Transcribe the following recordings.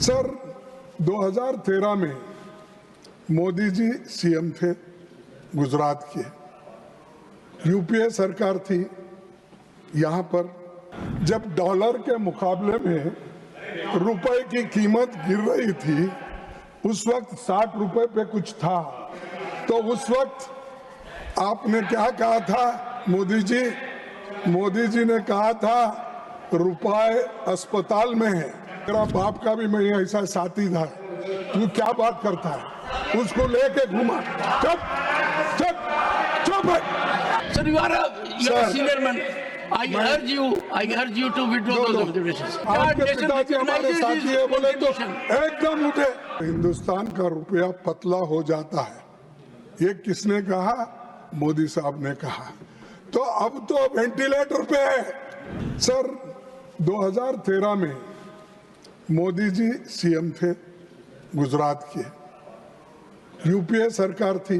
Sir 2013 में Modi ji CM थे गुजरात के, यूपीए सरकार थी। यहाँ पर जब डॉलर के मुकाबले में रुपए की कीमत गिर रही थी, उस वक्त 60 रुपए पे कुछ था, तो उस वक्त आपने क्या कहा था? मोदी जी ने कहा था रुपए अस्पताल में है। मेरा बाप का भी मैं ऐसा साथी था। तू क्या बात करता है? उसको लेके घुमा। चुप चुप चुप। Sir, you are a senior man. I urge you to withdraw those observations. आपके पिताजी हमारे साथी है बोले तो एकदम उठे। हिंदुस्तान का रुपया पतला हो जाता है, ये किसने कहा? मोदी साहब ने कहा। तो अब तो वेंटिलेटर पे है। सर 2013 में मोदी जी सीएम थे गुजरात के, यूपीए सरकार थी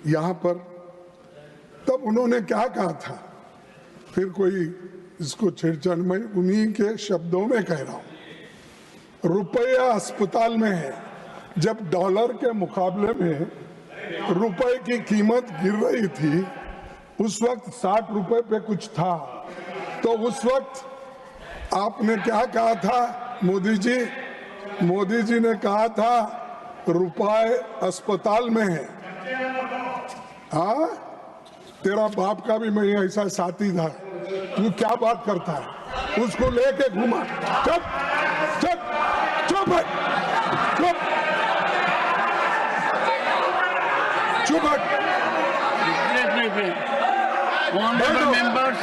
यहाँ पर। तब उन्होंने क्या कहा था? फिर कोई इसको छेड़छाड़, मैं उन्हीं के शब्दों में कह रहा हूं। रुपया अस्पताल में है। जब डॉलर के मुकाबले में रुपए की कीमत गिर रही थी, उस वक्त 60 रुपए पे कुछ था, तो उस वक्त आपने क्या कहा था? मोदी जी ने कहा था रुपए अस्पताल में है। हाँ, तेरा बाप का भी मैं ऐसा साथी था। तू क्या बात करता है? उसको लेके घुमा। चुप चुप चुप चुप चुप। Honorable members.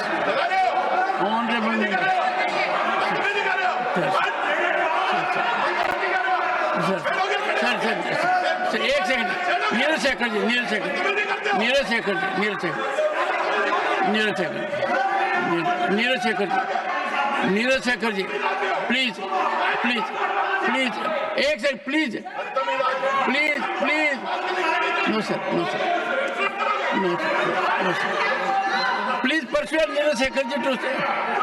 Sir, एक सेकंड। नीरज शेखर जी, प्लीज, एक second, please. No sir. Please persuade Neeraj Shekhar ji to say.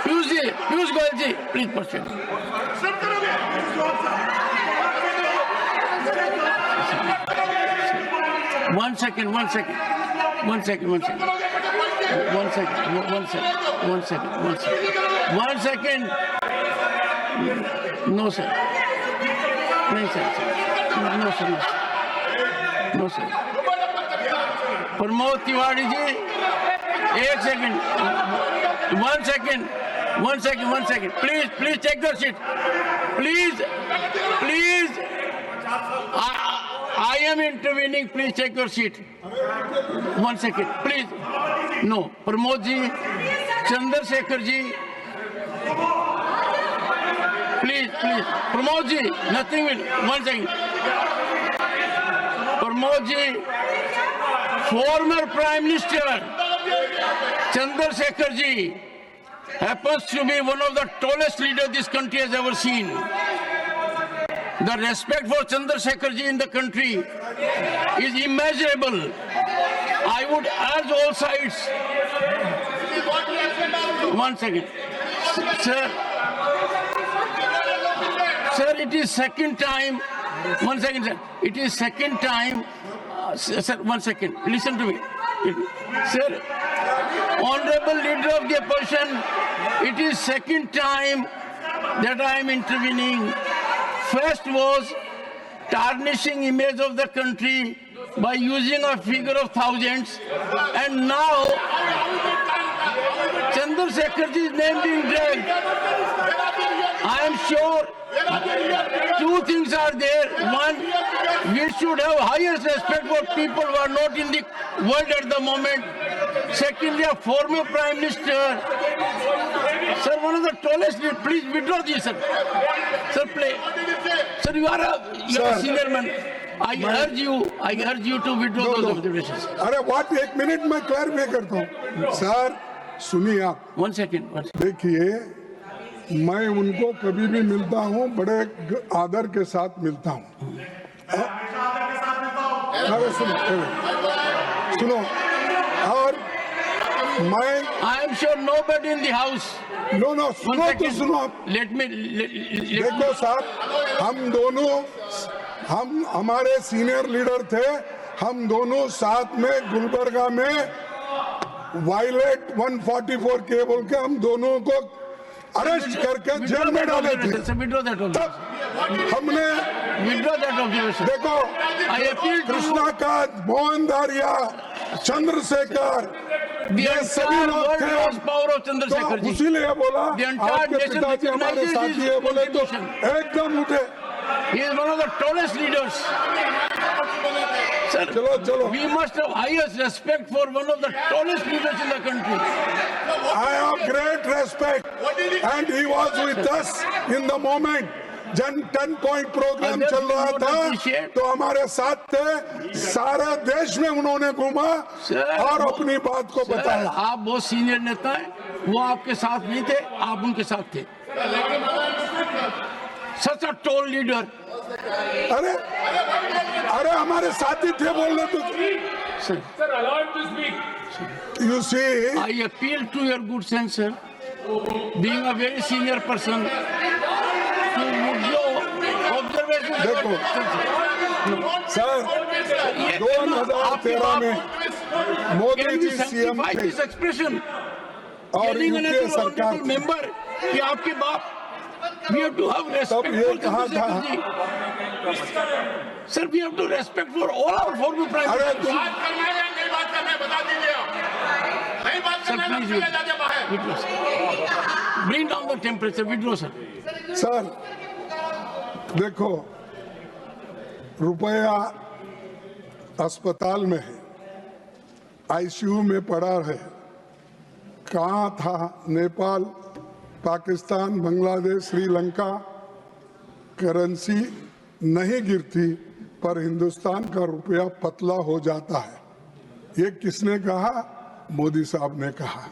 Piyush Goyal ji, please persuade. One second. No, sir. No, sir. Pramod Tiwari ji, एक second, one second. Please take your seat. Please. I am intervening. Please take your seat. 1 second, please. No, Pramod ji, Chandrasekhar ji. Please. Pramod ji, nothing will. 1 second. Pramod ji, former Prime Minister Chandrasekhar ji happens to be one of the tallest leaders this country has ever seen. The respect for Chandrasekhar ji in the country is immeasurable. I would urge all sides. 1 second. Sir, it is second time. 1 second, sir. It is second time. Sir, 1 second. Listen to me. Sir, Honorable Leader of the Opposition, it is second time that I am intervening. First was tarnishing image of the country by using a figure of thousands, and now Chandrasekharji's name being dragged. I am sure two things are there. One, we should have highest respect for people who are not in the world at the moment. Secondly, a former Prime Minister. Sir, one of the tallest, please withdraw this, sir. Sir, play. Sir, you are a senior man. I urge you to withdraw those observations. अरे what, 1 minute में clarify करता हूँ। Sir सुनिए आप। 1 second. देखिए, मैं उनको कभी भी मिलता हूँ, बड़े आदर के साथ मिलता हूँ। अरे सुनो, और मैं I am sure nobody in the house. No One सुनो तो second. सुनो आप। Let me. देखो साहब, हम दोनों हमारे सीनियर लीडर थे, हम दोनों साथ में गुलबर्गा में वायलेट 144 के बोल के हम दोनों को अरेस्ट करके जेल में डाले थे। Withdraw that तब observation. हमने Withdraw that observation. देखो I appeal to Krishna Kant, Mohan Dariya, Chandrashekhar, the ये सभी entire लोग world थे। knows power of तो Chandrasekhar ji. इसीलिए बोला The entire आपके nation पिताजी हमारे recognizes साथी his है बोले तो contribution. एकदम उठे। He is one of the tallest leaders. Sir, चलो चलो, we must have highest respect for one of the tallest leaders in the country. I have great respect and he was with us in the moment जब 10 point programme Others चल रहा will not था appreciate. तो हमारे साथ थे, सारे देश में उन्होंने घूमा Sir, और अपनी बात को सर, बताया। आप बहुत सीनियर नेता हैं, वो आपके साथ नहीं थे, आप उनके साथ थे। Such a tall leader. अरे अरे हमारे साथी थे बोलने तो। Sir, You see, I appeal to your good sense, sir. Being a very senior person, to withdraw observation. देखो सर, ये- 2013 में Modi Can ji we CM sanctify थे this expression? और Telling an यूपीए सरकार honorable थी। member कि आपके बाप, we have to have respect तब ये for कहा था। Chandrasekhar ji. Sir, we have to respect for all our former prime अरे ministers. तुम बात करना है या नहीं बात करना है बता दीजिए आप। नहीं बात Sir, करना है please तो चले जाइए बाहर। withdraw, sir. Bring down the temperature. Withdraw, sir. Sir देखो, रुपया अस्पताल में है, आईसीयू में पड़ा है, कहाँ था? नेपाल, पाकिस्तान, बांग्लादेश, श्रीलंका, करेंसी नहीं गिरती पर हिंदुस्तान का रुपया पतला हो जाता है। ये किसने कहा? मोदी साहब ने कहा।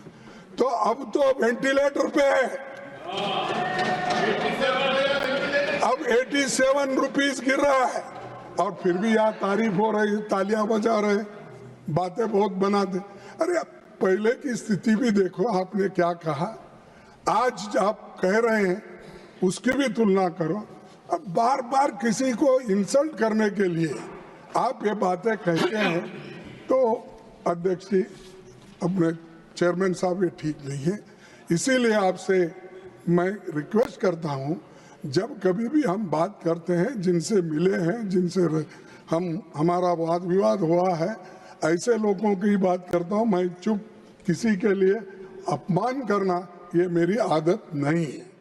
तो अब तो वेंटिलेटर पे है, अब 87 रुपीस गिर रहा है और फिर भी यहाँ तारीफ हो रही है, तालियां बजा रहे, बातें बहुत बनाते। अरे अब पहले की स्थिति भी देखो, आपने क्या कहा, आज आप कह रहे हैं उसकी भी तुलना करो। अब बार बार किसी को इंसल्ट करने के लिए आप ये बातें कहते हैं तो अध्यक्ष जी, अपने चेयरमैन साहब, ये ठीक नहीं है। इसीलिए आपसे मैं रिक्वेस्ट करता हूं, जब कभी भी हम बात करते हैं, जिनसे मिले हैं, जिनसे हमारा वाद विवाद हुआ है, ऐसे लोगों की बात करता हूं। मैं चुप, किसी के लिए अपमान करना ये मेरी आदत नहीं है।